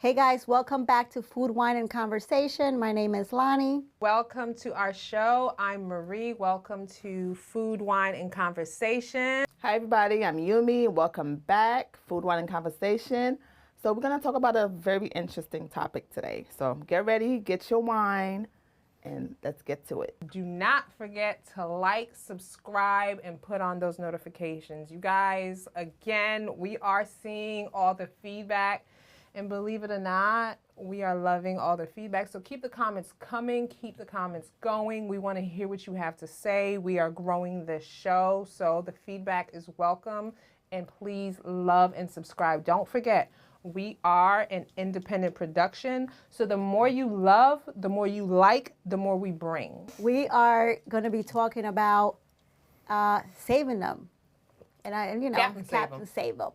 Hey guys, welcome back to Food, Wine, and Conversation. My name is Lonnie. Welcome to our show. I'm Marie. Welcome to Food, Wine, and Conversation. Hi everybody, I'm Yumi. Welcome back, Food, Wine, and Conversation. So we're going to talk about a very interesting topic today. So get ready, get your wine, and let's get to it. Do not forget to like, subscribe, and put on those notifications. You guys, again, we are seeing all the feedback. And believe it or not, we are loving all the feedback. So keep the comments coming, keep the comments going. We want to hear what you have to say. We are growing this show, so the feedback is welcome. And please love and subscribe. Don't forget, we are an independent production. So the more you love, the more you like, the more we bring. We are going to be talking about saving them. Captain Save Them.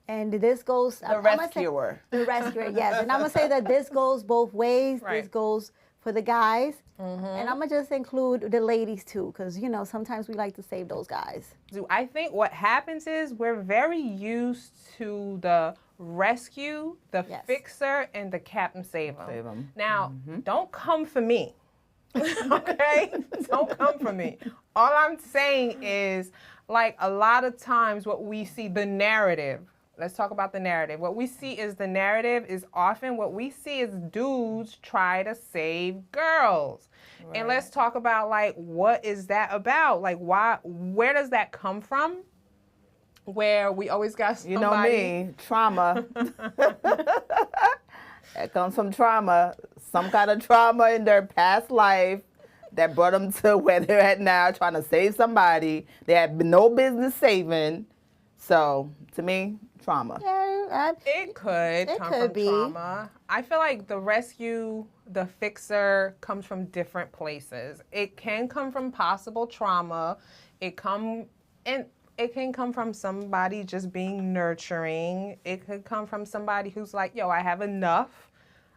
And this goes... The rescuer. The rescuer, yes. And I'm going to say that this goes both ways. Right. This goes for the guys. And I'm going to just include the ladies too, because, you know, sometimes we like to save those guys. I think what happens is we're very used to the rescue, the fixer, and the Captain Save 'em. Now, don't come for me. Okay? Don't come for me. All I'm saying is, like, a lot of times what we see, the narrative. Let's talk about the narrative. What we see is the narrative is often what we see is dudes try to save girls. Right. And let's talk about, like, what is that about? Like, where does that come from? Where we always got somebody. You know me, trauma. It comes from trauma. Some kind of trauma in their past life that brought them to where they're at now, trying to save somebody they had no business saving. So, to me, trauma. Yeah, it could come from trauma. I feel like the rescue, the fixer comes from different places. It can come from possible trauma. It can come from somebody just being nurturing. It could come from somebody who's like, yo, I have enough.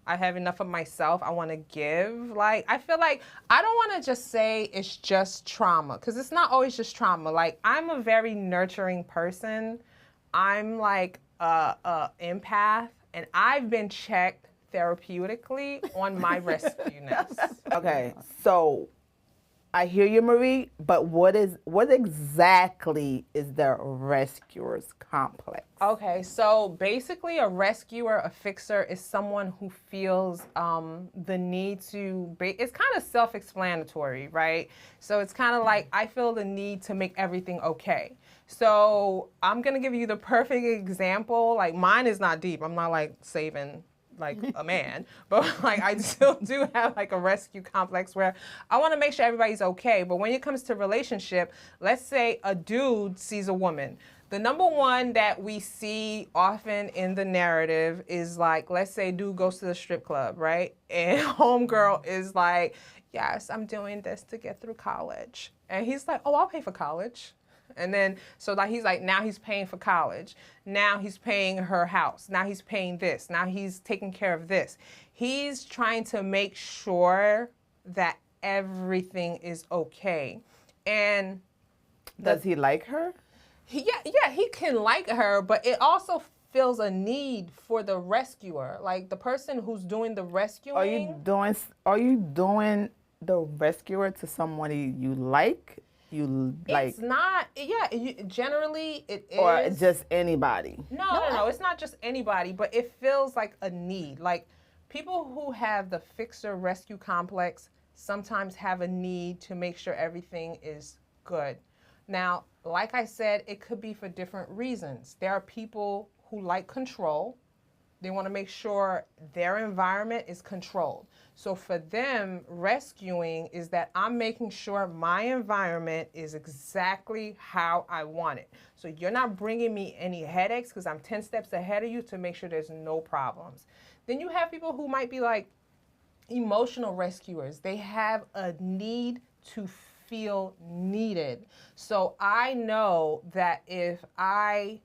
I have enough of myself. I want to give. Like, I feel like I don't want to just say it's just trauma, because it's not always just trauma. Like, I'm a very nurturing person. I'm like a empath, and I've been checked therapeutically on my rescueness. Okay, so I hear you, Marie, but what exactly is the rescuer's complex? Okay, so basically a rescuer, a fixer, is someone who feels the need to, it's kind of self-explanatory, right? So it's kind of like, I feel the need to make everything okay. So I'm going to give you the perfect example. Like, mine is not deep. I'm not like saving like a man, but like I still do have like a rescue complex where I want to make sure everybody's okay. But when it comes to relationship, let's say a dude sees a woman. The number one that we see often in the narrative is like, let's say dude goes to the strip club, right? And homegirl is like, yes, I'm doing this to get through college. And he's like, oh, I'll pay for college. And then, so like he's like, now he's paying for college. Now he's paying her house. Now he's paying this. Now he's taking care of this. He's trying to make sure that everything is okay. And does he like her? Yeah, he can like her, but it also feels a need for the rescuer, like the person who's doing the rescuing. Are you doing the rescuer to somebody you like? It's not, generally it is. Or just anybody? No, it's not just anybody, but it feels like a need. Like, people who have the fixer rescue complex sometimes have a need to make sure everything is good. Now, like I said, it could be for different reasons. There are people who like control. They want to make sure their environment is controlled. So for them, rescuing is that I'm making sure my environment is exactly how I want it. So you're not bringing me any headaches because I'm 10 steps ahead of you to make sure there's no problems. Then you have people who might be like emotional rescuers. They have a need to feel needed. So I know that if I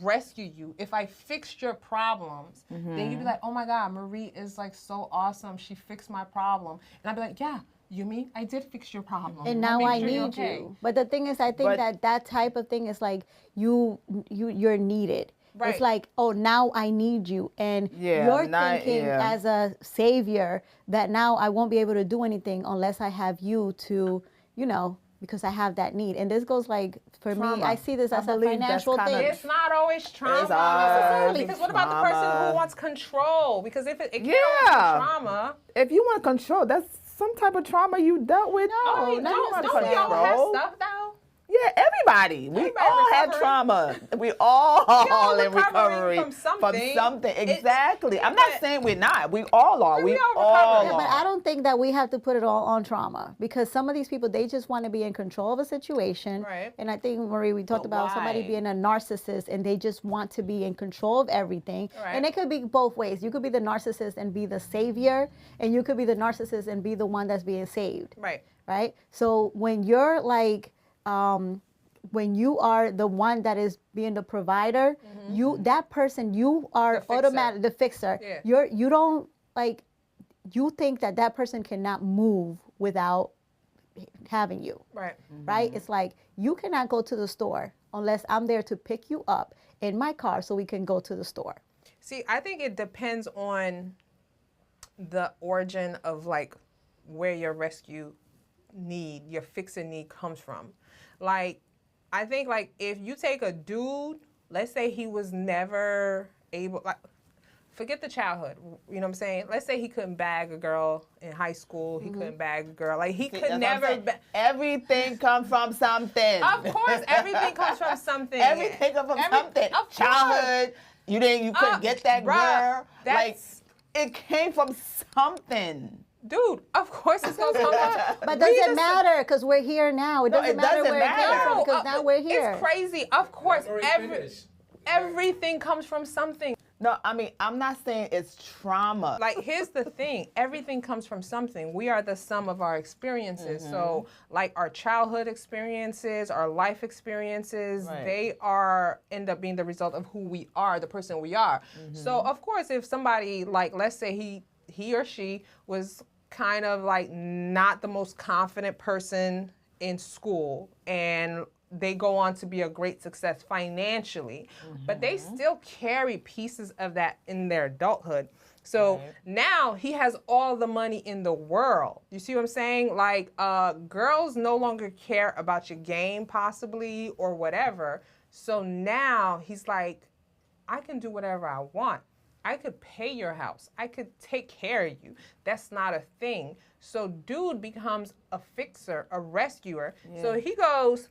rescue you, if I fixed your problems, then you'd be like, oh my God, Marie is like so awesome. She fixed my problem. And I'd be like, yeah, Yumi, I did fix your problem. And now I need you. But the thing is, I think that type of thing is like you're needed. Right. It's like, oh, now I need you. And you're thinking as a savior that now I won't be able to do anything unless I have you to, you know, because I have that need. And this goes like, for me, I see this as a financial thing. It's not always trauma. It's necessarily. Because what about the person who wants control? Because if it can't always be trauma. If you want control, that's some type of trauma you dealt with. No, don't we all have stuff though? Yeah, everybody. We all have trauma. We all in recovery from something. Exactly. I'm not saying we're not. We all are. We all are. But I don't think that we have to put it all on trauma, because some of these people, they just want to be in control of a situation. Right. And I think, Marie, we talked about somebody being a narcissist and they just want to be in control of everything. Right. And it could be both ways. You could be the narcissist and be the savior, and you could be the narcissist and be the one that's being saved. Right. Right? So when you're like, when you are the one that is being the provider, you are automatic, the fixer. Yeah. You don't like, you think that person cannot move without having you. Right. Right? It's like, you cannot go to the store unless I'm there to pick you up in my car so we can go to the store. See, I think it depends on the origin of like where your rescue need, your fixing need comes from. Like, I think like if you take a dude, let's say he was never able, like, forget the childhood, you know what I'm saying? Let's say he couldn't bag a girl in high school, he couldn't bag a girl, like he could never. Everything comes from something. Of course, everything comes from something. Everything comes from something. Childhood, you couldn't get that girl. Like, it came from something. Dude, of course it's going to come out. But does it matter? Because we're here now. It doesn't matter where it came from, because now we're here. It's crazy. Of course, everything comes from something. No, I mean, I'm not saying it's trauma. Like, here's the thing. Everything comes from something. We are the sum of our experiences. So, like, our childhood experiences, our life experiences, they end up being the result of who we are, the person we are. So, of course, if somebody, like, let's say he or she was kind of like not the most confident person in school, and they go on to be a great success financially, but they still carry pieces of that in their adulthood. So now he has all the money in the world. You see what I'm saying? Like, girls no longer care about your game possibly or whatever. So now he's like, I can do whatever I want. I could pay your house. I could take care of you. That's not a thing. So dude becomes a fixer, a rescuer. Yeah. So he goes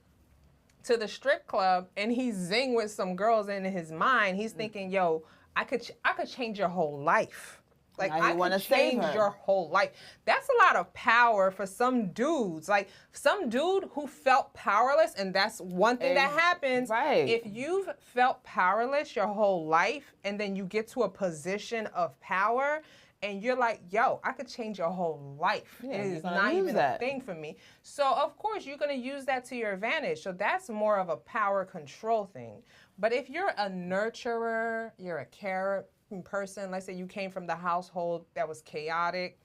to the strip club and he's zing with some girls, and in his mind, he's thinking, yo, I could change your whole life. Like, I could change your whole life. That's a lot of power for some dudes. Like, some dude who felt powerless, and that's one thing that happens. Right. If you've felt powerless your whole life, and then you get to a position of power, and you're like, yo, I could change your whole life. Yeah, it is not even a thing for me. So, of course, you're going to use that to your advantage. So that's more of a power control thing. But if you're a nurturer, you're a carer person, let's say you came from the household that was chaotic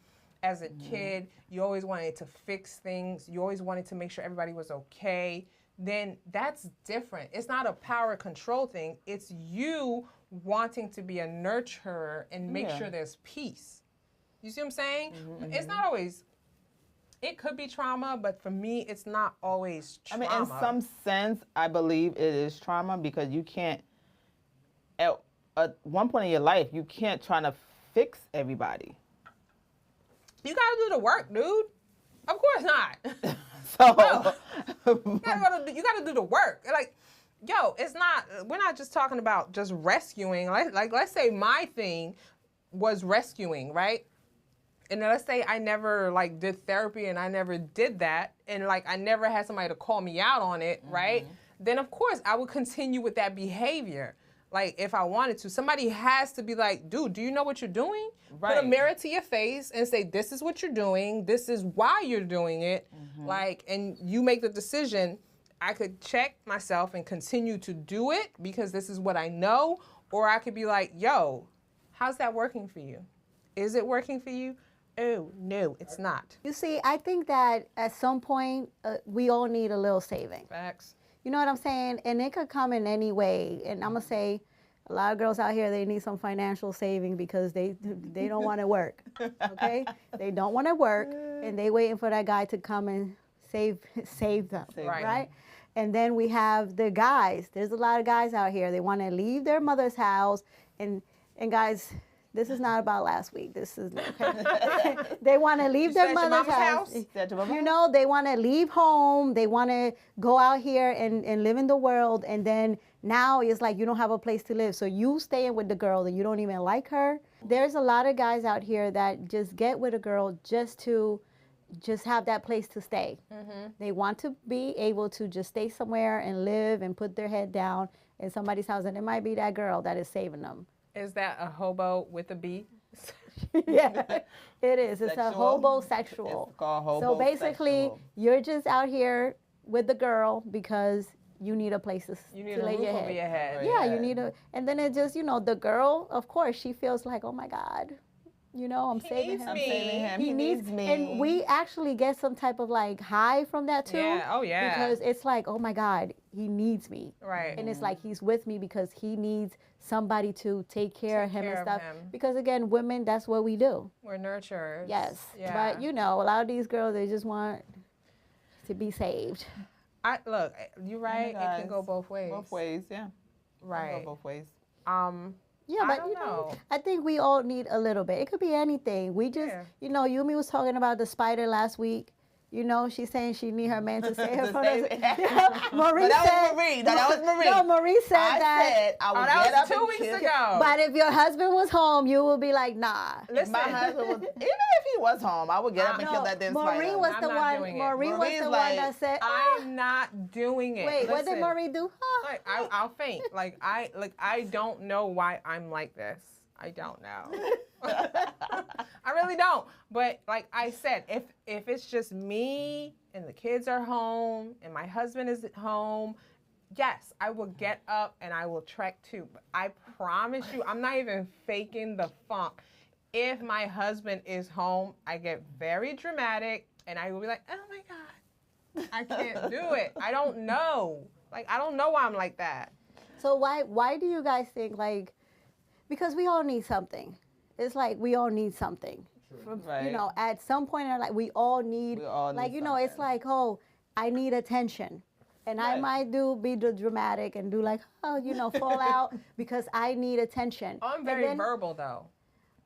as a kid, you always wanted to fix things, you always wanted to make sure everybody was okay, then that's different. It's not a power control thing. It's you wanting to be a nurturer and make sure there's peace. You see what I'm saying? It's not always, it could be trauma, but for me, it's not always trauma. I mean, in some sense, I believe it is trauma, because you can't, at one point in your life, you can't try to fix everybody. You gotta do the work, dude. Of course not. So you gotta do the work. Like, yo, it's not. We're not just talking about just rescuing. Like let's say my thing was rescuing, right? And let's say I never like did therapy, and I never did that, and like I never had somebody to call me out on it, right? Then of course I would continue with that behavior. Like, if I wanted to, somebody has to be like, dude, do you know what you're doing? Put a mirror to your face and say, this is what you're doing. This is why you're doing it. Like, and you make the decision. I could check myself and continue to do it because this is what I know. Or I could be like, yo, how's that working for you? Is it working for you? Oh, no, it's not. You see, I think that at some point, we all need a little saving. Facts. You know what I'm saying? And it could come in any way. And I'm going to say, A lot of girls out here, they need some financial saving because they don't want to work, okay? They don't want to work, and they waiting for that guy to come and save them, right? And then we have the guys. There's a lot of guys out here. They want to leave their mother's house, and guys, this is not about last week. This is okay. They want to leave their mother's house. You know, they want to leave home. They want to go out here and live in the world, and then now it's like you don't have a place to live. So you staying with the girl that you don't even like her. There's a lot of guys out here that just get with a girl just to have that place to stay. They want to be able to just stay somewhere and live and put their head down in somebody's house, and it might be that girl that is saving them. Is that a hobo with a B? Yeah, it is. It's a hobosexual. It's called hobosexual. So basically, you're just out here with the girl because you need a place to lay your head. Over your head. Yeah, you need and then it just, the girl, of course, she feels like, oh my God, I'm saving him. I'm saving him. He needs me. And we actually get some type of like high from that too. Yeah, oh yeah. Because it's like, oh my God, he needs me. Right. And it's like he's with me because he needs somebody to take care of him and stuff. Because again, women, that's what we do. We're nurturers. Yes. Yeah. But a lot of these girls, they just want to be saved. Look, you're right. It can go both ways. Both ways, yeah. Right. It can go both ways. Yeah, but I think we all need a little bit. It could be anything. We just, Yumi was talking about the spider last week. She's saying she need her man to save her from Marie said. That was Marie. No, Marie said that. I would get up 2 weeks ago. But if your husband was home, you would be like, nah. Listen, my husband was, even if he was home, I would get up and kill that damn spider. Marie was the one. Marie was the one that said, I'm not doing it. Wait, what did Marie do? Like, I'll faint. I don't know why I'm like this. I don't know. I really don't. But like I said, if it's just me and the kids are home and my husband is at home, yes, I will get up and I will trek too. But I promise you, I'm not even faking the funk. If my husband is home, I get very dramatic and I will be like, oh my God, I can't do it. I don't know. I don't know why I'm like that. So why do you guys think because we all need something. It's like we all need something. Right. At some point in our life, we all need something. It's like, oh, I need attention. And I might be the dramatic and do fall out because I need attention. I'm very verbal though.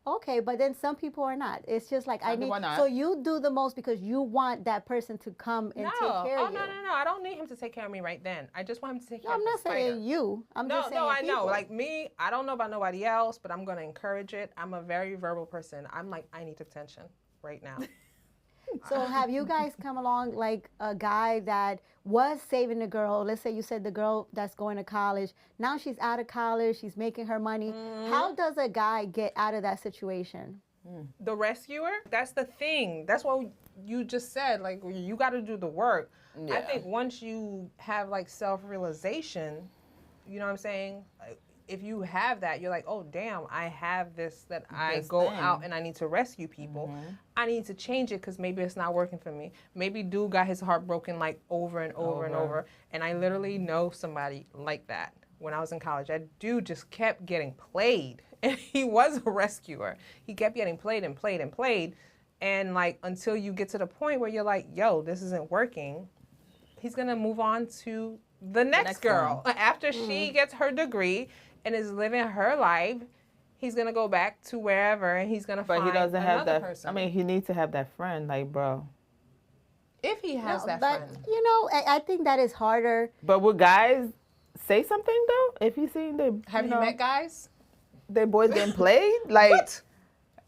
Okay, but then some people are not. It's just like I need. So you do the most because you want that person to come and take care of you. No. I don't need him to take care of me right then. I just want him to take care of me. I'm not saying you. I'm just saying I people. know. Like me, I don't know about nobody else, but I'm going to encourage it. I'm a very verbal person. I'm like, I need attention right now. So have you guys come along like a guy that was saving the girl? Let's say you said the girl that's going to college. Now she's out of college. She's making her money. Mm-hmm. How does a guy get out of that situation? The rescuer? That's the thing. That's what you just said. Like, you got to do the work. Yeah. I think once you have like self-realization, you know what I'm saying? If you have that, you're like, oh, damn, I have this that I go out and I need to rescue people. Mm-hmm. I need to change it because maybe it's not working for me. Maybe dude got his heart broken like over and over and over. And I literally know somebody like that. When I was in college, that dude just kept getting played. And he was a rescuer. He kept getting played and played and played. And like until you get to the point where you're like, yo, this isn't working, he's going to move on to the next girl. After she gets her degree and is living her life, he's going to go back to wherever and he's going to find another person. But he doesn't have that person. I mean, he needs to have that friend, like, bro. If he has that friend. I think that is harder. But would guys say something, though? If you seen the... Have you met guys? Their boys getting played? Like... What?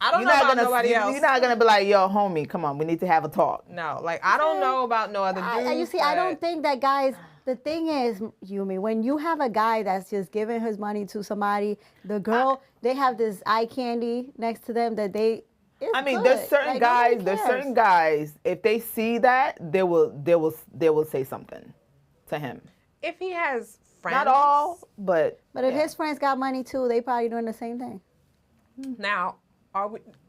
I don't know about nobody else. You're not going to be like, yo, homie, come on, we need to have a talk. No, like, I don't know about no other dudes. You see, I don't think that guys... The thing is, Yumi, when you have a guy that's just giving his money to somebody, the girl, they have this eye candy next to them that they... There's certain guys, if they see that, they will say something to him. If he has friends. Not all, but if his friends got money too, they probably doing the same thing. Now,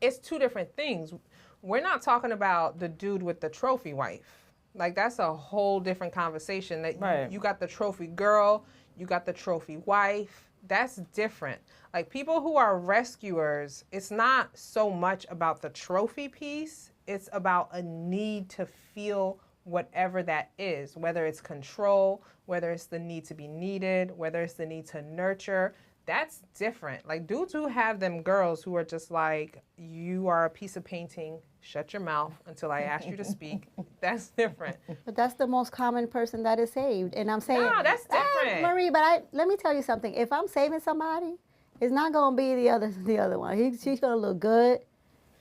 it's two different things. We're not talking about the dude with the trophy wife. Like, that's a whole different conversation. That you got the trophy girl, you got the trophy wife. That's different. Like people who are rescuers, it's not so much about the trophy piece. It's about a need to feel whatever that is, whether it's control, whether it's the need to be needed, whether it's the need to nurture. That's different. Like dudes who have them girls who are just like, you are a piece of painting, shut your mouth until I ask you to speak. That's different. But that's the most common person that is saved. And I'm saying, no, that's different. Marie, but let me tell you something. If I'm saving somebody, it's not gonna be the other one. She's gonna look good.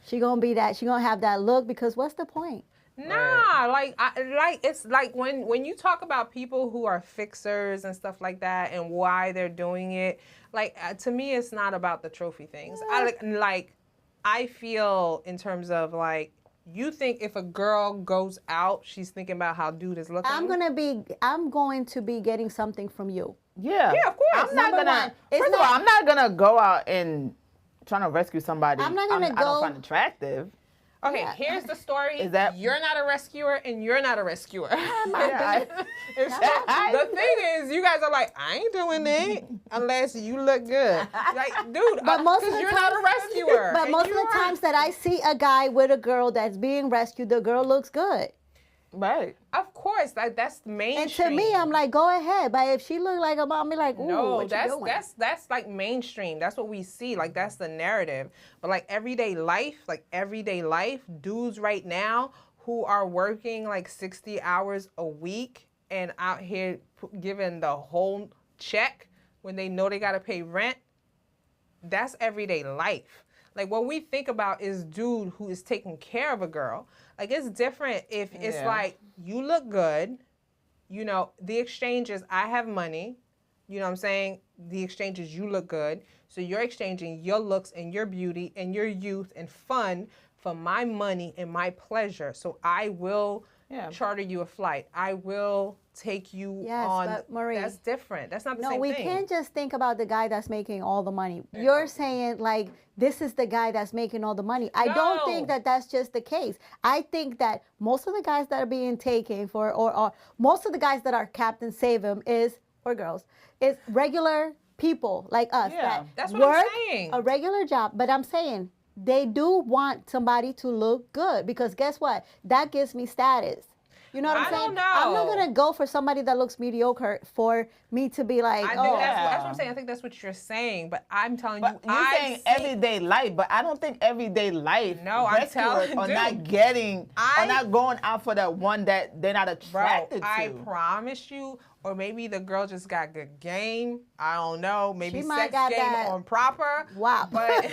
She's gonna be that. She's gonna have that look, because what's the point? Nah, it's like when you talk about people who are fixers and stuff like that and why they're doing it, like to me it's not about the trophy things. I feel in terms of like, you think if a girl goes out, she's thinking about how dude is looking. I'm going to be getting something from you. Yeah. Yeah, of course. I'm not gonna. First of all, I'm not gonna go out and trying to rescue somebody. I'm not gonna I don't find attractive. Okay, Yeah. here's the story. Is that you're not a rescuer and you're not a rescuer. Yeah, The thing is, you guys are like, I ain't doing it unless you look good. Like, dude, But most of the you're times, not a rescuer. But most of the times that I see a guy with a girl that's being rescued, the girl looks good. Right. Of course, that's mainstream. And to me, I'm like, go ahead. But if she look like a mom, I'm like, ooh, no, what you doing? that's like mainstream. That's what we see. Like that's the narrative. But like everyday life, dudes right now who are working like 60 hours a week and out here giving the whole check when they know they got to pay rent, that's everyday life. Like what we think about is dude who is taking care of a girl. Like it's different if it's like you look good, you know, the exchange is I have money, you know what I'm saying? The exchange is you look good. So you're exchanging your looks and your beauty and your youth and fun for my money and my pleasure. So I will charter you a flight. I will take you on. But Marie, that's different. That's not the same thing. No, we can't just think about the guy that's making all the money. You're saying like this is the guy that's making all the money. I don't think that that's just the case. I think that most of the guys that are being taken for, or most of the guys that are Captain Save 'em or girls, is regular people like us that that's what work I'm saying. a regular job. But I'm saying they do want somebody to look good, because guess what? That gives me status. You know what I'm saying? Don't know. I'm not gonna go for somebody that looks mediocre for me to be like, I think that's what I'm saying. I think that's what you're saying, but I'm telling you, You're saying everyday life, but I don't think everyday life. No, I'm telling you, are not going out for the one that they're not attracted to. I promise you, or maybe the girl just got good game. I don't know. Maybe She sex might game got on proper. Wow. But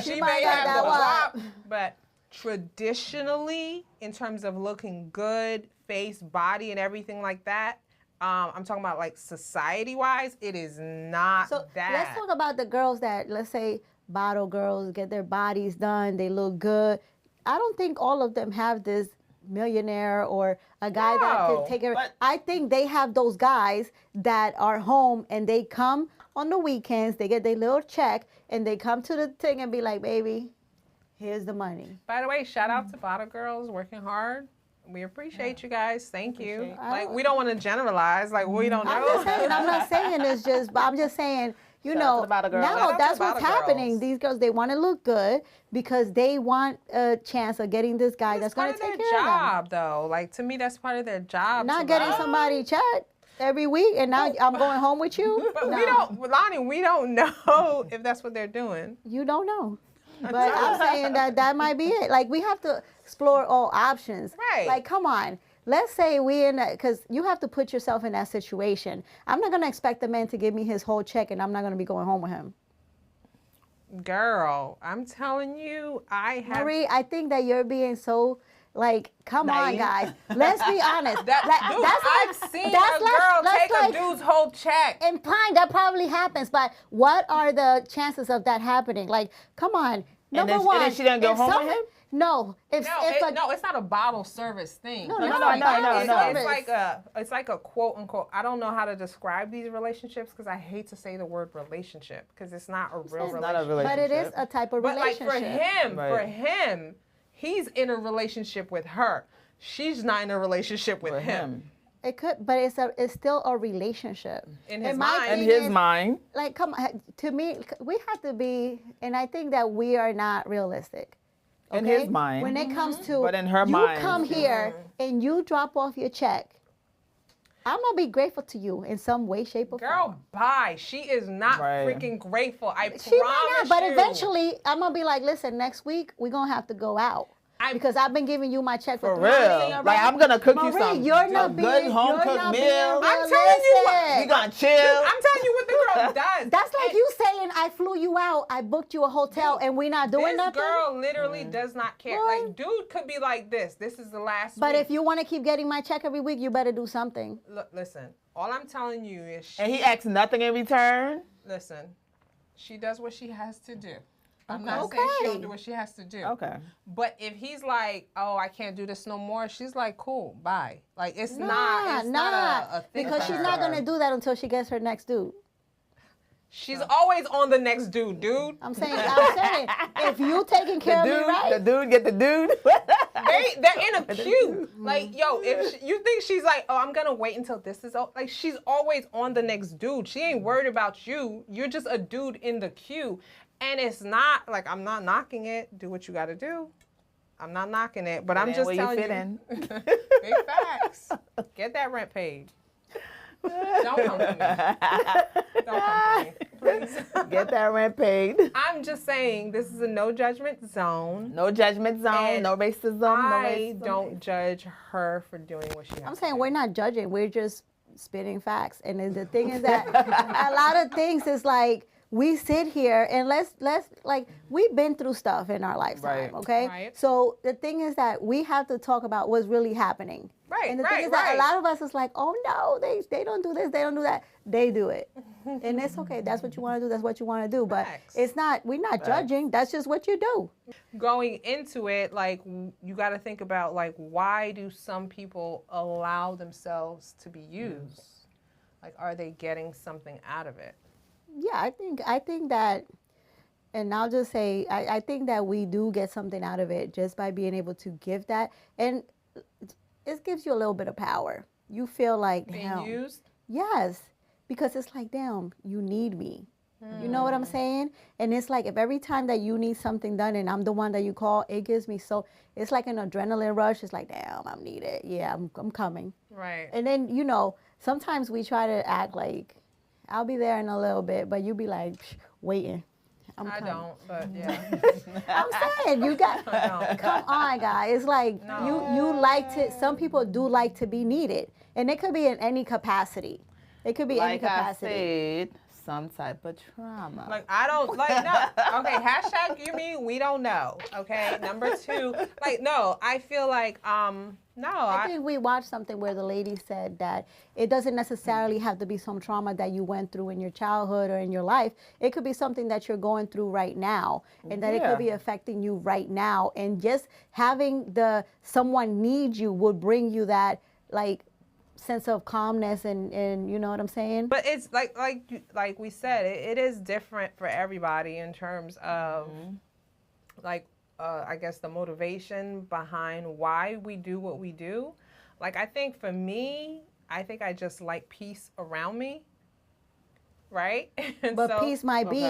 she may got have that the wop. wop. But traditionally, in terms of looking good, face, body, and everything like that, I'm talking about like society-wise, it is not So that. let's talk about the girls that, let's say, bottle girls, get their bodies done, they look good. I don't think all of them have this millionaire or a guy that can take care. I think they have those guys that are home and they come on the weekends, they get their little check, and they come to the thing and be like, baby, here's the money. By the way, shout out to bottle girls working hard. We appreciate you guys. Thank you. Like, we don't want to generalize. Like, we don't know. I'm not saying it's just, but I'm just saying, you know, now that's what's happening. These girls, they want to look good because they want a chance of getting this guy that's going to take care of them. That's part of their job, though. Like, to me, that's part of their job. Not getting somebody check every week, and now I'm going home with you. But we don't, Lonnie, we don't know if that's what they're doing. You don't know. But I'm saying that might be it. Like, we have to explore all options. Right. Like, come on. Let's say we in that, because you have to put yourself in that situation. I'm not going to expect the man to give me his whole check, and I'm not going to be going home with him. Girl, I'm telling you, Marie, I think that you're being so, like, come on, guys. Let's be honest. I've seen a girl take a dude's whole check. And fine, that probably happens, but what are the chances of that happening? Like, come on. Number one. And then she didn't go home with him? No. No, it's not a bottle service thing. No. It's like a quote unquote. I don't know how to describe these relationships because I hate to say the word relationship because it's not a real relationship. Not a relationship. But it is a type of relationship. But like for him, he's in a relationship with her. She's not in a relationship with him. It could, but it's still a relationship. In his mind. In his mind. Like, come on, to me, we have to be, and I think that we are not realistic. Okay? In his mind. When it comes to, but in her you mind, come here and you drop off your check, I'm going to be grateful to you in some way, shape, or form. Girl, bye. She is not freaking grateful. I promise She might not, but you. eventually, I'm going to be like, listen, next week, we're going to have to go out. Because I've been giving you my check for 3 real. months in a row. Like, I'm going to cook you some good home-cooked meal. I'm telling you what. We going to chill. I'm telling you what the girl does. That's like you saying, I flew you out, I booked you a hotel, and we're not doing nothing. This girl literally does not care. What? Like, dude could be like this. This is the last But week. if you want to keep getting my check every week, you better do something. Look, listen, all I'm telling you is And he asks nothing in return? Listen, she does what she has to do. I'm Okay. not saying she don't do what she has to do. Okay. But if he's like, oh, I can't do this no more, she's like, cool, bye. Like, it's not a thing because for she's her. not going to do that until she gets her next dude. She's always on the next dude. I'm saying, if you taking care of me right. The dude get the dude. They're in a queue. Like, yo, if you think she's like, oh, I'm going to wait until this is over. Like, she's always on the next dude. She ain't worried about you. You're just a dude in the queue. And it's not, like, I'm not knocking it. Do what you got to do. I'm not knocking it. But I'm just telling you. Big facts. Get that rent paid. Don't come for me. Don't come for me, please. Get that rent paid. I'm just saying, this is a no judgment zone. No judgment zone, And no racism. I don't judge her for doing what she has I'm to saying do. we're not judging. We're just spitting facts. And then the thing is that a lot of things is like, we sit here and let's like, we've been through stuff in our lifetime, okay? Right. So the thing is that we have to talk about what's really happening. Right, And the thing is that a lot of us is like, oh no, they don't do this, they don't do that. They do it. And it's okay. That's what you want to do. That's what you want to do. But it's not, we're not judging. That's just what you do. Going into it, like, you got to think about, like, why do some people allow themselves to be used? Like, are they getting something out of it? Yeah, I think that, and I'll just say, I think that we do get something out of it just by being able to give that. And it gives you a little bit of power. You feel like, Being used? Yes, because it's like, damn, you need me. You know what I'm saying? And it's like, if every time that you need something done and I'm the one that you call, it gives me it's like an adrenaline rush. It's like, damn, I'm needed. Yeah, I'm coming. Right. And then, you know, sometimes we try to act like, I'll be there in a little bit, but you be like, waiting. I don't, but yeah. I'm saying, you got, come on, guys. It's like, you like to, some people do like to be needed. And it could be in any capacity. It could be any capacity. I said, some type of trauma. Like, I don't, like, no. Okay, hashtag you mean we don't know. Okay, number 2. Like, no, I feel like, no. I think we watched something where the lady said that it doesn't necessarily have to be some trauma that you went through in your childhood or in your life. It could be something that you're going through right now, and that it could be affecting you right now. And just having someone need you would bring you that, like, sense of calmness and you know what I'm saying? But it's like we said, it is different for everybody in terms of like I guess the motivation behind why we do what we do. Like, I think for me, I think I just like peace around me, right? But peace might be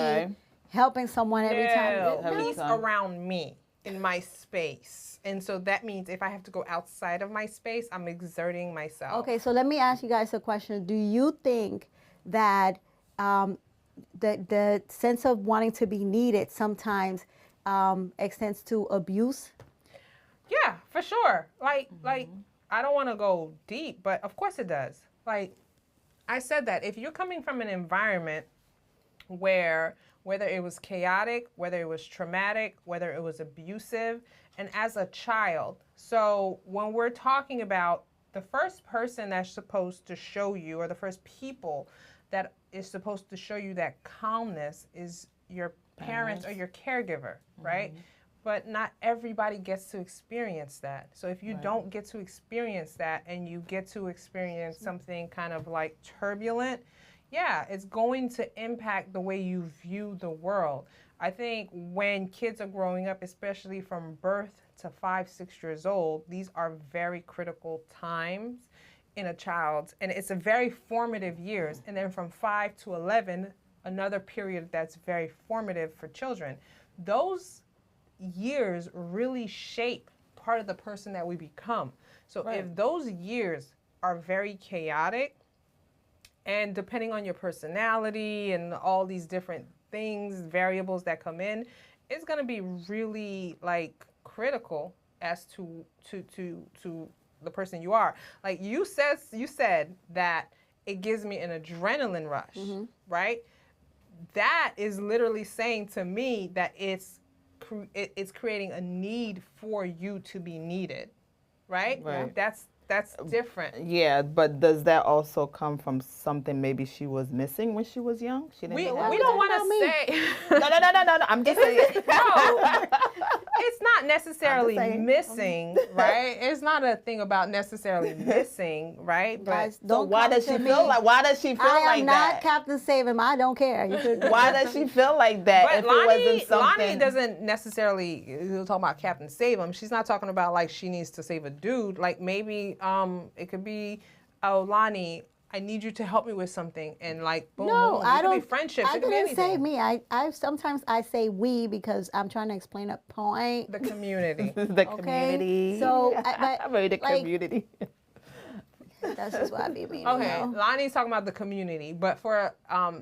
helping someone every time. Peace around me in my space. And so that means if I have to go outside of my space, I'm exerting myself. Okay, so let me ask you guys a question. Do you think that the sense of wanting to be needed sometimes extends to abuse? Yeah, for sure. Like I don't want to go deep, but of course it does. Like, I said that if you're coming from an environment where whether it was chaotic, whether it was traumatic, whether it was abusive, and as a child. So when we're talking about the first person that's supposed to show you, or the first people that is supposed to show you that calmness is your parents or your caregiver, right? But not everybody gets to experience that. So if you don't get to experience that and you get to experience something kind of like turbulent, yeah, it's going to impact the way you view the world. I think when kids are growing up, especially from birth to 5, 6 years old, these are very critical times in a child, and it's a very formative years. And then from 5 to 11, another period that's very formative for children. Those years really shape part of the person that we become. So if those years are very chaotic, and depending on your personality and all these different things, variables that come in, it's going to be really like critical as to the person you are. Like you said that it gives me an adrenaline rush, right? That is literally saying to me that it's creating a need for you to be needed, right? That's different. Yeah, but does that also come from something maybe she was missing when she was young? She didn't We don't want to say. No. I'm just saying. No, it's not necessarily missing, right? It's not a thing about necessarily missing, right? But Guys, so why does she feel like? Why does she feel like that? I am not Captain Save Him. I don't care. Why does she feel like that? But if it wasn't something... Lonnie doesn't necessarily. You're talking about Captain Save Him. She's not talking about like she needs to save a dude. Like maybe it could be, oh Lonnie, I need you to help me with something, and like boom, no, boom. I It don't. could be friendships. I It could be didn't say anything. me. I sometimes I say we because I'm trying to explain a point. The community. The community. So, I'm ready to community. That's just what I be meaning. Okay, You know? Lonnie's talking about the community, but for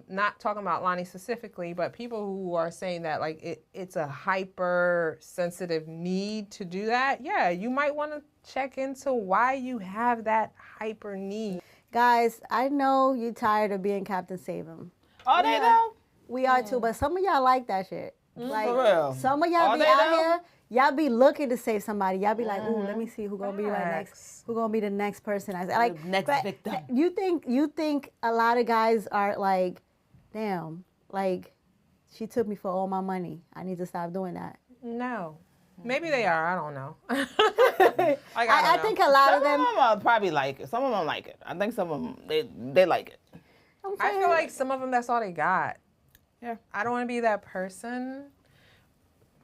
not talking about Lonnie specifically, but people who are saying that like it's a hypersensitive need to do that. Yeah, you might want to check into why you have that hyper need. Guys, I know you're tired of being Captain Save Him. Oh, they know. We are too, but some of y'all like that shit. Like For real. some of y'all Are be they out though? here. Y'all be looking to save somebody. Y'all be like, ooh, let me see who gonna be my next. Who gonna be the next person? I say, like next but victim. You think a lot of guys are like, damn, like she took me for all my money. I need to stop doing that. No, maybe they are. I don't know. I think a lot Some of them. are probably like it. Some of them like it. I think some of them they like it. I feel like some of them that's all they got. Yeah. I don't want to be that person.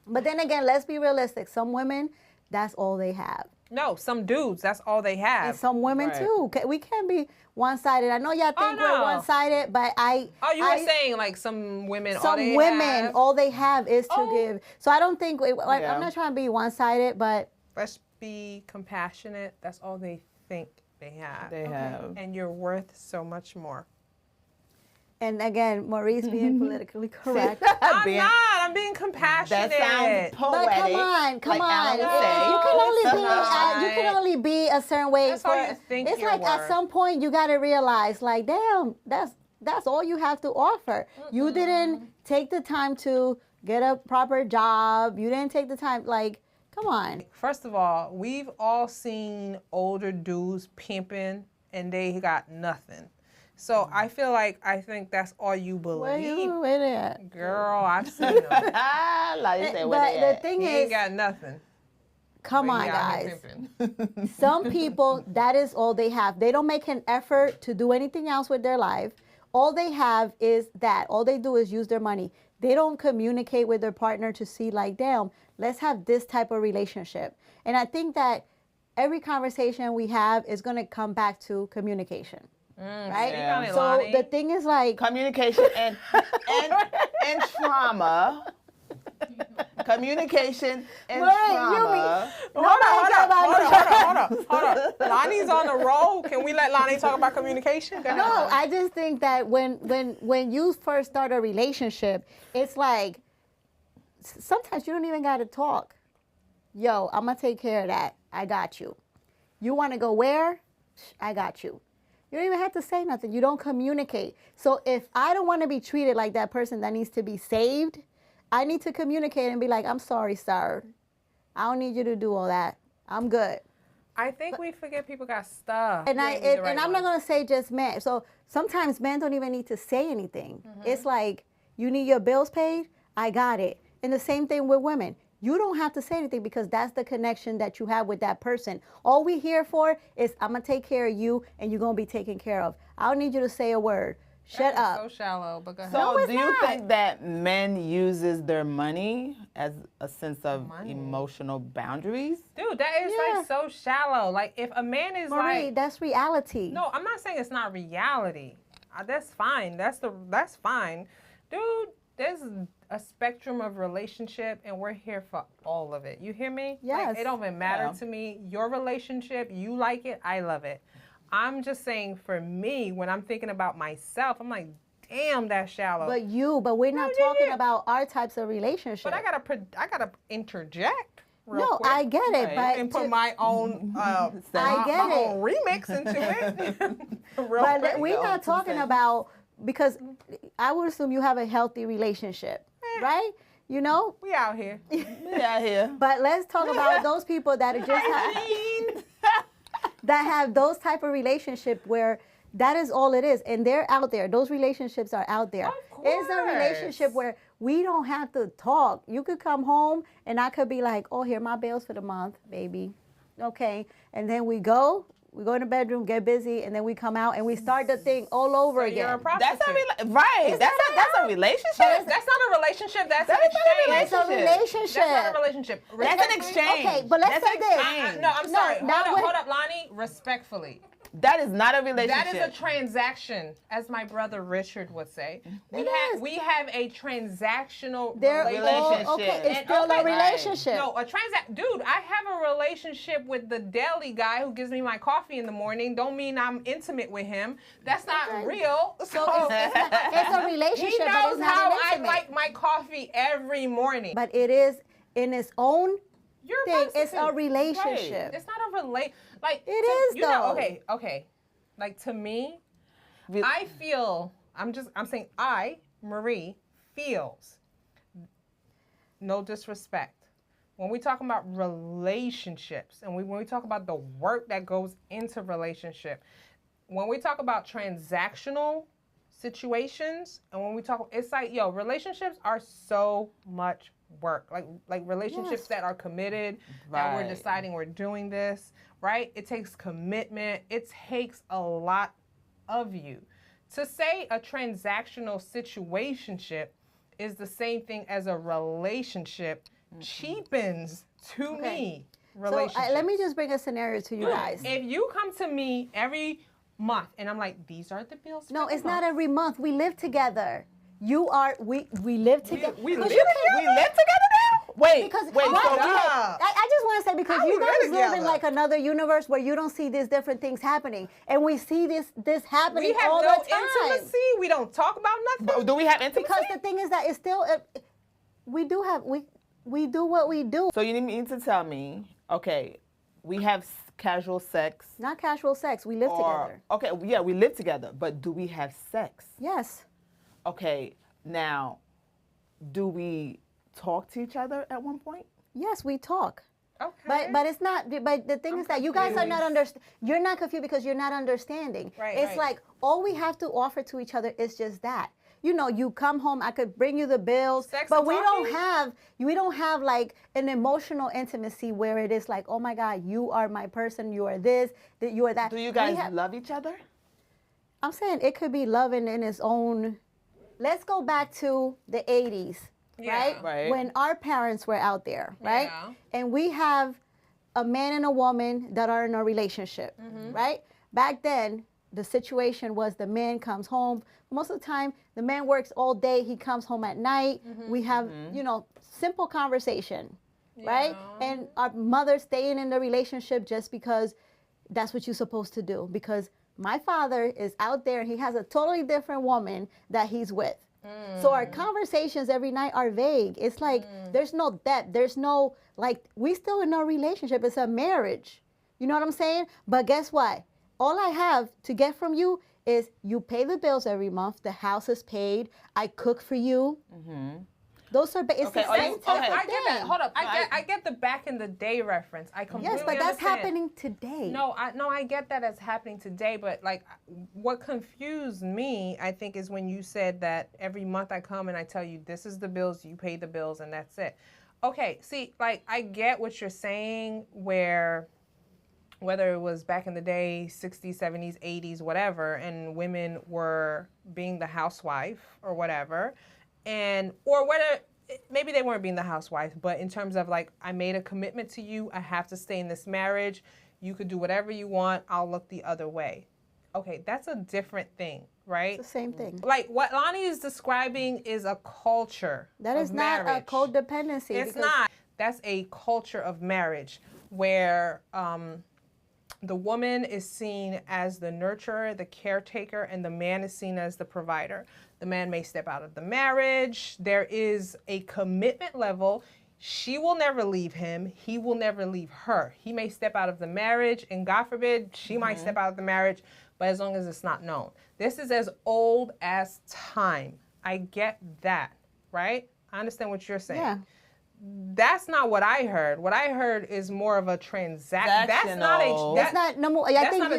But then again, let's be realistic. Some women, that's all they have. No, some dudes, that's all they have. And some women Right. too. We can't be one-sided. I know y'all think no. we're one-sided, but Oh, you were saying like some women, all they have. all they have is to give. So I don't think like Yeah. I'm not trying to be one-sided, but Let's be compassionate. That's all they think they have. They have. And you're worth so much more. and again, Maurice being politically correct. I'm Being- not. I'm being compassionate. That sounds But poetic. come on. Alan You say. can only be a certain way. That's all you think It's you're like at worth. some point you got to realize, like, damn, that's all you have to offer. You didn't take the time to get a proper job. You didn't take the time, like, come on. First of all, we've all seen older dudes pimping and they got nothing. So I think that's all you believe. Where you in it? Girl, I've seen them. Like you said, where But they the at? thing He ain't is, got nothing. come But on, he out here guys. pimping. Some people, that is all they have. They don't make an effort to do anything else with their life. All they have is that. All they do is use their money. They don't communicate with their partner to see, like, damn, let's have this type of relationship. And I think that every conversation we have is going to come back to communication. Right? Yeah. So Lonnie. the thing is, like, Communication and trauma. Communication and trauma. Hold on. Lonnie's on the roll. Can we let Lonnie talk about communication? Go ahead. no, I just think that when you first start a relationship, it's like sometimes you don't even got to talk. Yo, I'm going to take care of that. I got you. You want to go where? I got you. You don't even have to say nothing. You don't communicate. So if I don't want to be treated like that person that needs to be saved, I need to communicate and be like, I'm sorry, sir. I don't need you to do all that. I'm good. I think we forget people got stuff. And I'm not going to say just men. So sometimes men don't even need to say anything. It's like, you need your bills paid? I got it. And the same thing with women. You don't have to say anything because that's the connection that you have with that person. All we here for is I'm going to take care of you and you're going to be taken care of. I don't need you to say a word. Shut up. So shallow, but go ahead. So No, do you not. think that men uses their money as a sense of emotional boundaries? Dude, that is like so shallow. Like if a man is Marie, like, that's reality. no, I'm not saying it's not reality. That's fine. That's fine, dude. There's a spectrum of relationship, and we're here for all of it. You hear me? Yes. Like, it don't even matter Yeah. to me. Your relationship, you like it, I love it. I'm just saying, for me, when I'm thinking about myself, I'm like, damn, that's shallow. But we're not talking about our types of relationships. But I gotta interject. Real No, quick. I get it, Right. but And put my own I get my it. own remix into it. Real but quick. we're not talking about, because I would assume you have a healthy relationship, right? You know? We out here. Yeah, here. But let's talk about those people that are just that have those type of relationship where that is all it is, and they're out there. Those relationships are out there. Of It's a relationship course. where we don't have to talk. You could come home and I could be like, "Oh, here are my bills for the month, baby." Okay, and then we go in the bedroom, get busy, and then we come out and we start the thing all over So again. you're a prostitute. That's a right. That's a relationship. That's not a relationship. That's an That's not a exchange. It's a relationship. That's not a relationship. That's an Respectfully- exchange. Okay, but let's That's say an this. exchange. No, I'm sorry. not Hold with- up, Lonnie. Respectfully. That is not a relationship. That is a transaction, as my brother Richard would say. It is. We have a transactional They're relationship. all, okay, it's And- still okay, a relationship. No, dude, I have a relationship with the deli guy who gives me my coffee in the morning. Don't mean I'm intimate with him. That's not Okay. real. So it's a relationship, he but knows it's not how an I intimate. like my coffee every morning. But it is in its own You're a thing. It's a prostitute. relationship. It's not a like It is, though. Okay. Like to me, Re- I feel I'm saying Marie feels, no disrespect, when we talk about relationships and when we talk about the work that goes into relationship, when we talk about transactional situations, and when we talk, it's like, relationships are so much work. Like relationships Yes. that are committed, that we're Right. deciding we're doing this, right? It takes commitment. It takes a lot of you. To say a transactional situationship is the same thing as a relationship cheapens to me So relationships. let me just bring a scenario to you guys. If you come to me every month and I'm like, these are the bills. No, for the it's not month. every month. We live together. We live together. we Because live you together? We live together now? Wait, Because wait. why- So Hold we, up. I just want to say, because How you we guys live live in together? like another universe where you don't see these different things happening, and we see this happening We have all no the time. intimacy. We don't talk about nothing. do we have intimacy? Because the thing is that it's still we do what we do. So you need to tell me, okay, we have casual sex. Not casual sex. We live together. Okay, yeah, we live together, but do we have sex? Yes. Okay, now, do we talk to each other at one point? Yes, we talk. Okay. But it's not. But the thing is that you guys are not You're not confused because you're not understanding. Right, It's right. like all we have to offer to each other is just that. You know, you come home, I could bring you the bills, Sex but and we don't talking? have like an emotional intimacy where it is like, oh my God, you are my person, you are this, that you are that. Do you We guys have- love each other? I'm saying it could be loving in its own. Let's go back to the 80s, right? Yeah. Right. When our parents were out there, right? Yeah. And we have a man and a woman that are in a relationship, right? Back then, the situation was the man comes home. Most of the time, the man works all day. He comes home at night. We have, simple conversation, right? Yeah. And our mother staying in the relationship just because that's what you're supposed to do. Because my father is out there. He has a totally different woman that he's with. So our conversations every night are vague. It's like there's no depth. There's no, like, we still in a relationship. It's a marriage. You know what I'm saying? But guess what? All I have to get from you is you pay the bills every month. The house is paid. I cook for you. Those are, it's Okay, the are same you- type okay. of I get that. thing. Hold up. I get the back in the day reference. I completely Yes, but that's understand. happening today. No, I get that as happening today, but like what confused me, I think, is when you said that every month I come and I tell you this is the bills, you pay the bills, and that's it. Okay, see, like I get what you're saying, where whether it was back in the day, 60s, 70s, 80s, whatever, and women were being the housewife or whatever, or whether maybe they weren't being the housewife, but in terms of like, I made a commitment to you, I have to stay in this marriage, you could do whatever you want, I'll look the other way. Okay, that's a different thing, right? It's the same thing. Like what Lonnie is describing is a culture. That is not a codependency. It's not. That's a culture of marriage where the woman is seen as the nurturer, the caretaker, and the man is seen as the provider. The man may step out of the marriage. There is a commitment level. She will never leave him. He will never leave her. He may step out of the marriage, and God forbid, she might step out of the marriage, but as long as it's not known. This is as old as time. I get that, right? I understand what you're saying. Yeah. That's not what I heard. What I heard is more of a transaction. That's not a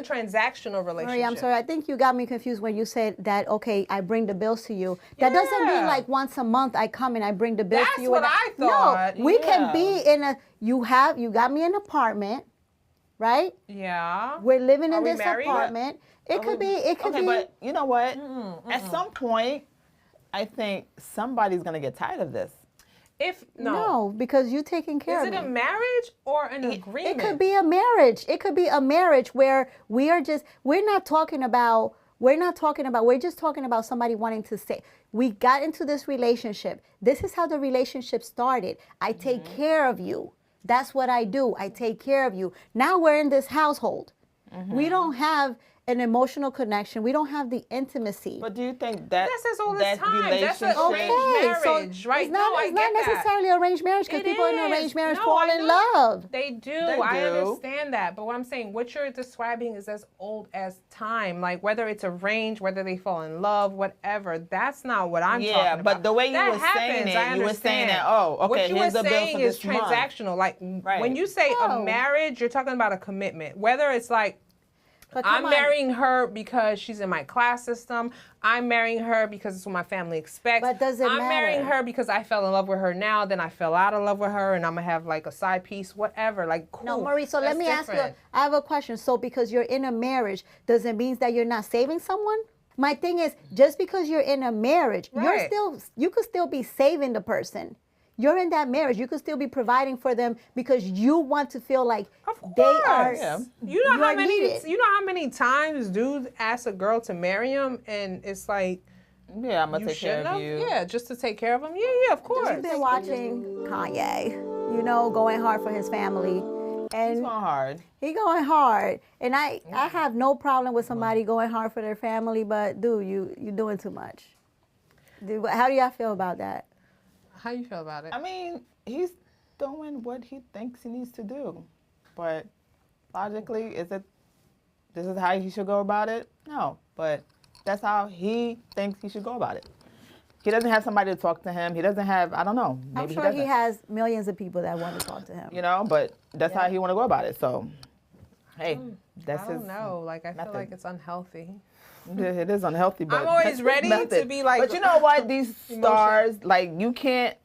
transactional relationship. Marie, I'm sorry. I think you got me confused when you said that, okay, I bring the bills to you. That doesn't mean like once a month I come and I bring the bills to you. That's what I thought. No, we can be in a, you got me an apartment, right? Yeah. We're living in this apartment. It could be. But you know what? At some point, I think somebody's going to get tired of this. No, because you're taking care of me. Is it a marriage or an agreement? It could be a marriage. It could be a marriage where we're just talking about somebody wanting to say, we got into this relationship. This is how the relationship started. I take care of you. That's what I do. I take care of you. Now we're in this household. We don't have an emotional connection. We don't have the intimacy. But do you think that that's all this time? That's an arranged marriage, right? It's not necessarily arranged marriage because people in arranged marriage fall in love. They do. I understand that. But what I'm saying, what you're describing is as old as time. Like whether it's arranged, whether they fall in love, whatever. That's not what I'm talking about. Yeah, but the way you were saying it, you were saying that, okay, here's the bill for this month. What you were saying is transactional. Like when you say a marriage, you're talking about a commitment. Whether it's like, I'm marrying her because she's in my class system. I'm marrying her because it's what my family expects. But does it matter? I'm marrying her because I fell in love with her now, then I fell out of love with her, and I'm going to have like a side piece, whatever. Like, cool. No, Marie, so let me ask you, I have a question. So because you're in a marriage, does it mean that you're not saving someone? My thing is, just because you're in a marriage, you could still be saving the person. You're in that marriage. You could still be providing for them because you want to feel like they are. Yeah. You know how many times dudes ask a girl to marry him, and it's like, yeah, I'm gonna take care of you. Yeah, just to take care of him. Yeah, of course. You've been watching Kanye, going hard for his family, and he's going hard. He's going hard, and I have no problem with somebody going hard for their family, but dude, you're doing too much. Dude, how do y'all feel about that? How you feel about it? I mean, he's doing what he thinks he needs to do. But logically, this is how he should go about it? No. But that's how he thinks he should go about it. He doesn't have somebody to talk to him. He doesn't have, I don't know. Maybe I'm sure he has millions of people that want to talk to him. But that's how he want to go about it. So, hey, that's his. I don't know. Like, I feel like it's unhealthy. It is unhealthy, but I'm always ready to be like. But you know what? These stars, like, you can't.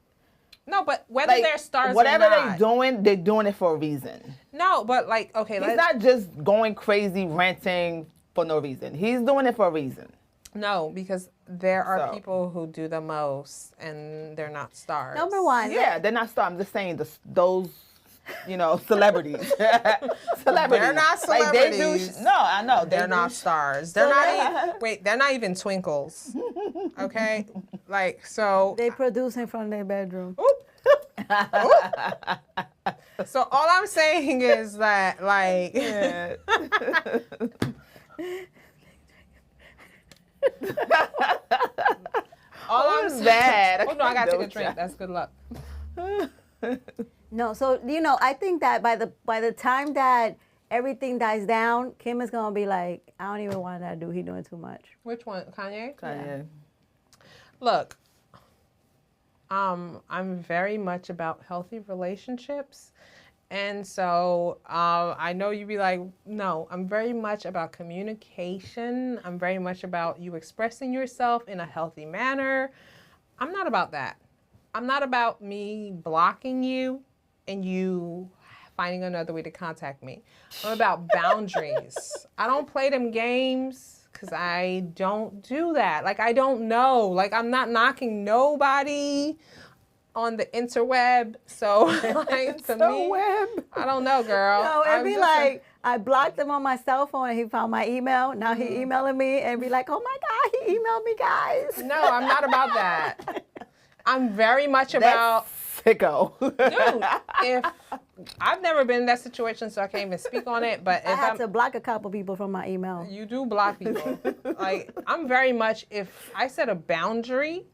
No, but whether they're stars whatever or not, they're doing it for a reason. No, but like, okay, he's not just going crazy ranting for no reason. He's doing it for a reason. No, because there are people who do the most, and they're not stars. Number one, they're not stars. I'm just saying those. Celebrities. They're not celebrities. No, I know. They're not stars. They're they're not even twinkles. Okay? Like, so. They produce in front of their bedroom. Oop. So all I'm saying is that, like. Yeah. all I'm saying. Bad. Oh, no, I got to take a drink. That's good luck. No, so I think that by the time that everything dies down, Kim is gonna be like, I don't even want that dude. He doing too much. Which one, Kanye? Kanye. Yeah. Look, I'm very much about healthy relationships, and so I know you'd be like, no, I'm very much about communication. I'm very much about you expressing yourself in a healthy manner. I'm not about that. I'm not about me blocking you and you finding another way to contact me. I'm about boundaries. I don't play them games because I don't do that. Like, I don't know. Like, I'm not knocking nobody on the interweb. So, like, to me, I don't know, girl. No, it'd be like, I blocked him on my cell phone and he found my email. Now he emailing me and be like, oh my God, he emailed me, guys. No, I'm not about that. I'm very much about sicko. Dude, if I've never been in that situation, so I can't even speak on it. But I had to block a couple people from my email. You do block people. Like, I'm very much, if I set a boundary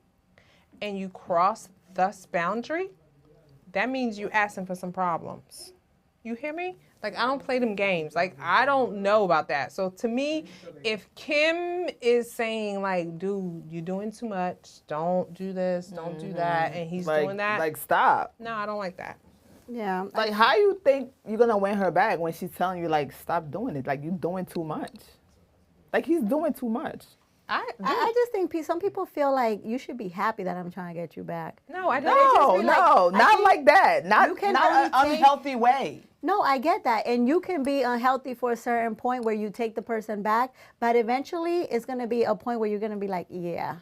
and you cross this boundary, that means you asking for some problems. You hear me? Like, I don't play them games. Like, I don't know about that. So to me, if Kim is saying, like, dude, you're doing too much, don't do this, don't do that, and he's doing that. Like, stop. No, I don't like that. Yeah. Like, how you think you're going to win her back when she's telling you, like, stop doing it? Like, you're doing too much. Like, he's doing too much. I just think some people feel like you should be happy that I'm trying to get you back. No, I don't. No, not like that. Not an unhealthy way. No, I get that. And you can be unhealthy for a certain point where you take the person back, but eventually it's going to be a point where you're going to be like, yeah,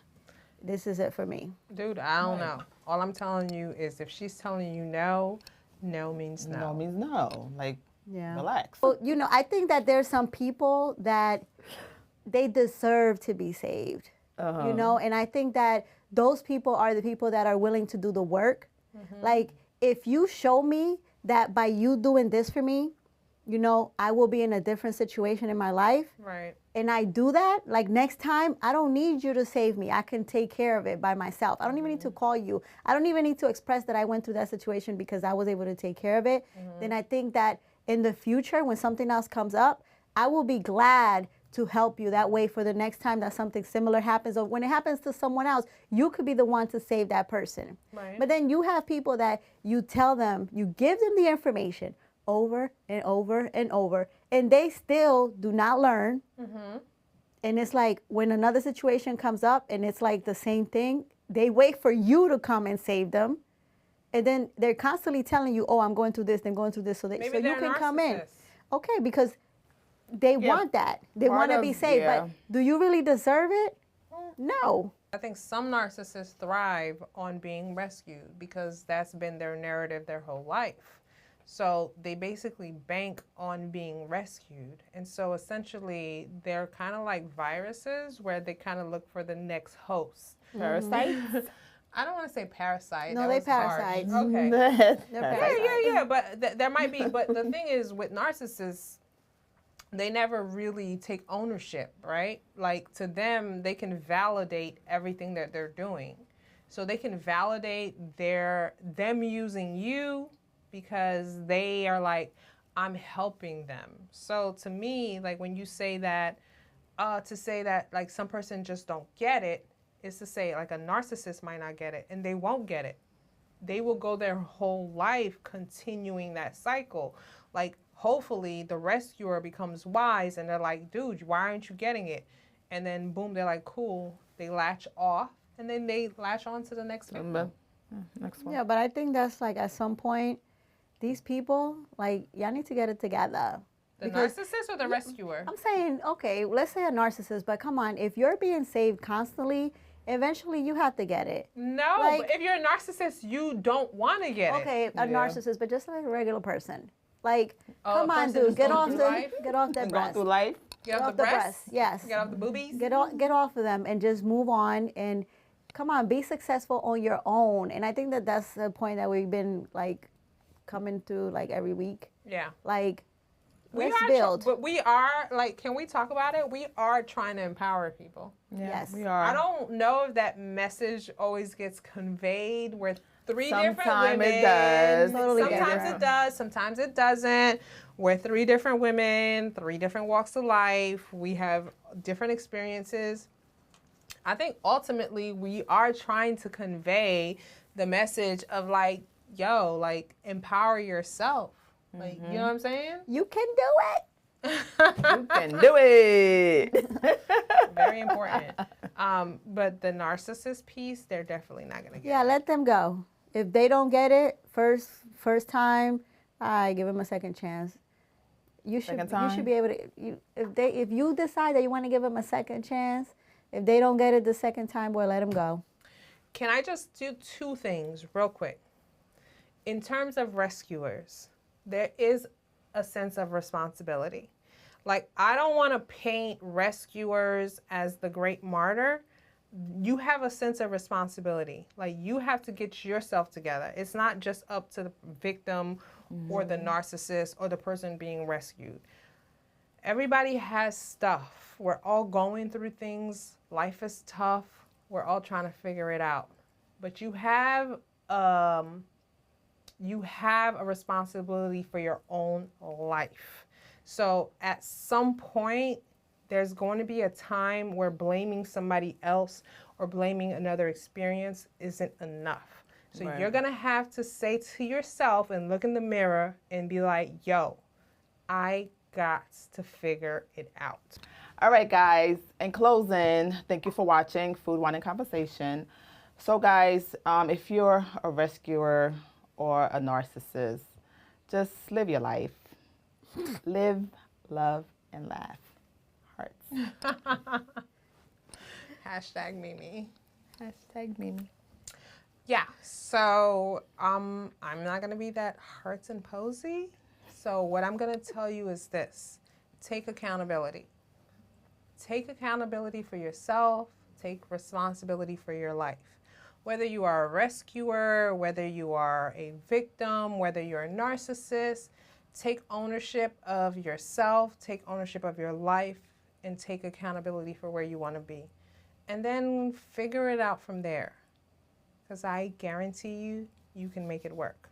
this is it for me. Dude, I don't know. All I'm telling you is if she's telling you no, no means no. No means no. Like, relax. Well, you know, I think that there's some people that they deserve to be saved, you know? And I think that those people are the people that are willing to do the work. Like, if you show me that by you doing this for me, you know, I will be in a different situation in my life. Right. And I do that, like, next time, I don't need you to save me. I can take care of it by myself. I don't even need to call you. I don't even need to express that I went through that situation because I was able to take care of it. Then I think that in the future, when something else comes up, I will be glad to help you that way for the next time that something similar happens, or when it happens to someone else, you could be the one to save that person. Right. But then you have people that you tell them, you give them the information over and over and over, and they still do not learn. And it's like when another situation comes up and it's like the same thing, they wait for you to come and save them. And then they're constantly telling you, oh, I'm going through this, I'm going through this, so you can come in. Okay, because they want that. They want to be saved. But do you really deserve it? No. I think some narcissists thrive on being rescued because that's been their narrative their whole life. So they basically bank on being rescued. And so essentially they're kind of like viruses where they kind of look for the next host. Parasites? I don't want to say parasite. No, they parasites. Okay. Yeah. But there might be. But the thing is with narcissists, they never really take ownership, right? Like, to them, they can validate everything that they're doing. So they can validate them using you because they are like, I'm helping them. So to me, like, when you say that, to say that, like, some person just don't get it, is to say, like, a narcissist might not get it, and they won't get it. They will go their whole life continuing that cycle. Like, hopefully the rescuer becomes wise and they're like, dude, why aren't you getting it? And then boom, they're like, cool. They latch off and then they latch on to the next victim. Next one. Yeah, but I think that's like at some point, these people, like, y'all need to get it together. The narcissist or the rescuer? I'm saying, okay, let's say a narcissist, but come on, if you're being saved constantly, eventually you have to get it. No, like, but if you're a narcissist, you don't want to get it. Okay, a narcissist, but just like a regular person. Like, come on, dude, get off that breast. Going through life. Get off the breast? Yes. Get off the boobies? Get off of them and just move on and come on, be successful on your own. And I think that that's the point that we've been like coming through like every week. Yeah. Like, let's build. But we are, like, can we talk about it? We are trying to empower people. Yeah, yes. we are. I don't know if that message always gets conveyed with three different women. Sometimes it does. Totally sometimes it does. Sometimes it doesn't. We're three different women, three different walks of life. We have different experiences. I think ultimately we are trying to convey the message of like, yo, like, empower yourself. Like, you know what I'm saying? You can do it. You can do it. Very important. But the narcissist piece, they're definitely not going to get it. Yeah, let them go. If they don't get it first time, All right, give him a second chance. You should be able to. If you decide that you want to give them a second chance, if they don't get it the second time, boy, let them go. Can I just do two things real quick? In terms of rescuers, there is a sense of responsibility. Like, I don't want to paint rescuers as the great martyr. You have a sense of responsibility. Like, you have to get yourself together. It's not just up to the victim or the narcissist or the person being rescued. Everybody has stuff. We're all going through things. Life is tough. We're all trying to figure it out. But you have a responsibility for your own life. So at some point, there's going to be a time where blaming somebody else or blaming another experience isn't enough. So you're going to have to say to yourself and look in the mirror and be like, yo, I got to figure it out. All right, guys. In closing, thank you for watching Food, Wine, and Conversation. So, guys, if you're a rescuer or a narcissist, just live your life. Live, love, and laugh. Hearts. Hashtag Mimi. Hashtag Mimi. Yeah, so I'm not going to be that hearts and posy. So what I'm going to tell you is this. Take accountability. Take accountability for yourself. Take responsibility for your life. Whether you are a rescuer, whether you are a victim, whether you're a narcissist, take ownership of yourself, take ownership of your life, and take accountability for where you want to be. And then figure it out from there. Because I guarantee you, you can make it work.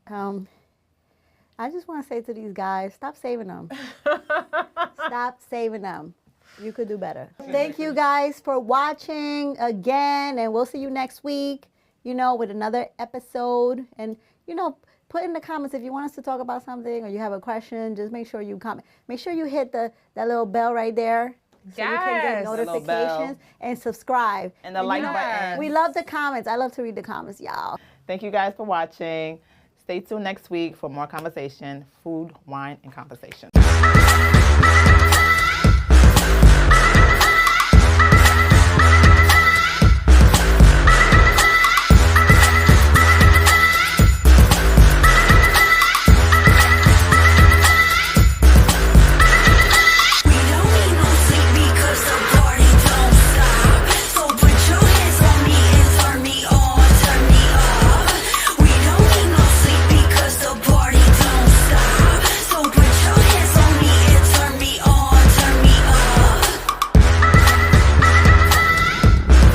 I just want to say to these guys, stop saving them. Stop saving them. You could do better. Thank you guys for watching again, and we'll see you next week, with another episode. And, put in the comments if you want us to talk about something or you have a question. Just make sure you comment. Make sure you hit that little bell right there. So you can get notifications and subscribe. And the like button. We love the comments. I love to read the comments, y'all. Thank you guys for watching. Stay tuned next week for more conversation, food, wine, and conversation.